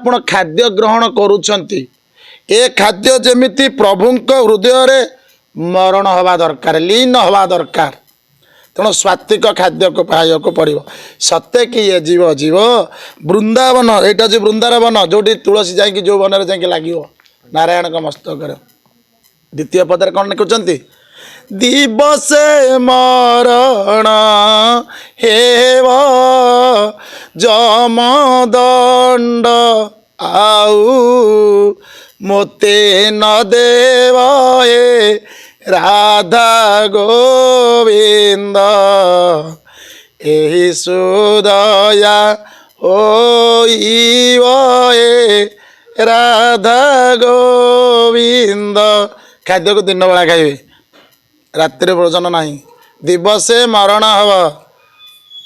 आपण खाद्य ग्रहण करूछंती ए खाद्य जेमिति प्रभुंक हृदय रे मरण हवा दरकार लीन हवा दरकार तेणु स्वात्विक खाद्य को पाइक पड़ो सत्य कि ये जीव जीव वृंदावन यहाँ जो वृंदावन जो तुलसी जाकि जो वन में जाकि लगे नारायण का मस्तक द्वितीय पदर कौन लिखुंट दिवसे मरण हेव जमदंड आउ मोते न देव हे राधा गोविंद एहि सुदया होइव हे राधा गोविंद खाद्य को दिन बेला खाइबे रात्रि भोजन नहीं दिवसे मरण हव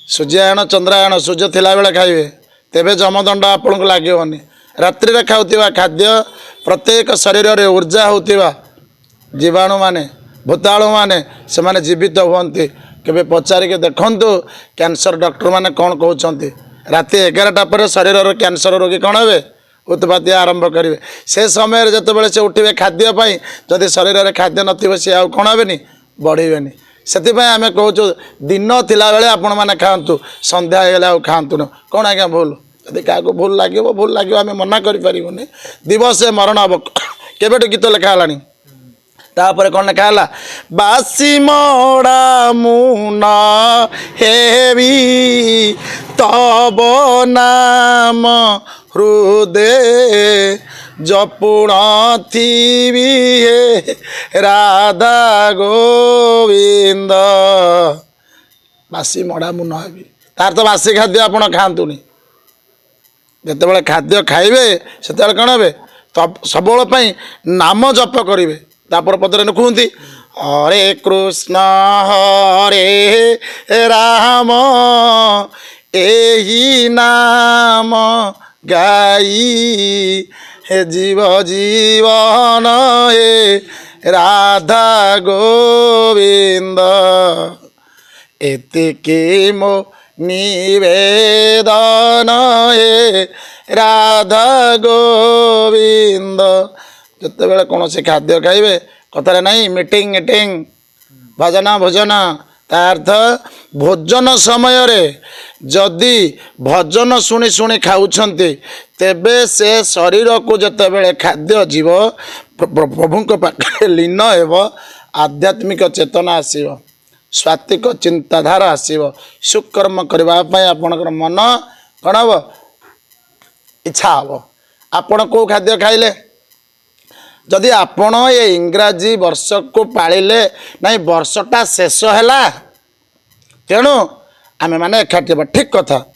सूर्यायन चंद्रायन सूर्य थिला बेले खाइबे तेबे जमदंड आपन को लागेनी रात्रि रे खाउतिबा खाद्य प्रत्येक शरीर रे ऊर्जा होतिबा जीवाणु माने भूताणु माने से माने जीवित हुअन्ति केबे पचारिके देखंतु कैंसर डॉक्टर माने कौन कहउछन्ति राति 11टा पर शरीर रो कैंसर रोगी कौन हेबे उत्पत्ति आरंभ करेंगे से समय जिते से उठे खाद्यपाई जदि शरीर में खाद्य नथिबे से आउ कौन हेनी बढ़ेनि से आम कहूँ दिन थिला बेले आपण मैंने खातु संध्या हो खातु कौन आज्ञा भूल यदि क्या भूल लगे आम मना करें दिवस मरण हम केबेटू गीत लेखा तापर कौन लिखा है बासी मोड़ा मुना हेवी तब नाम हृदय जपुण थी राधा गोविंद बासी मोड़ा मुना हेवी तार तो बासी खाद्य आप खातुनि जिते खाद्य खाइबे से कौन हे तब सबुल नाम जप करेंगे तापर पदरे लिखुंती हरे कृष्ण हरे राम एही नाम गाई हे जीव जीवन हे राधा गोविंद एतिकी मो निवेदन हे राधा गोविंद जिते बड़े कौन से खाद्य खाइबे कथार नहीं मीटिंग इटिंग भजन भोजन तार्थ भोजन समय रे जदि भजन शुणी शुणी खाऊछंती तेबे से शरीर को जिते बड़े खाद्य जीव प्रभु पाखे लीन हेब आध्यात्मिक चेतना आसीब स्वात्विक चिंताधारा आसीब सुकर्म करने आपणकर मन कौन हम इच्छा हम आपण को खाद्य खाइले जदि आपण ये इंग्राजी वर्ष को पालिले नहीं वर्षटा शेष है तेणु आम मैंने एकाठी ठीक कथा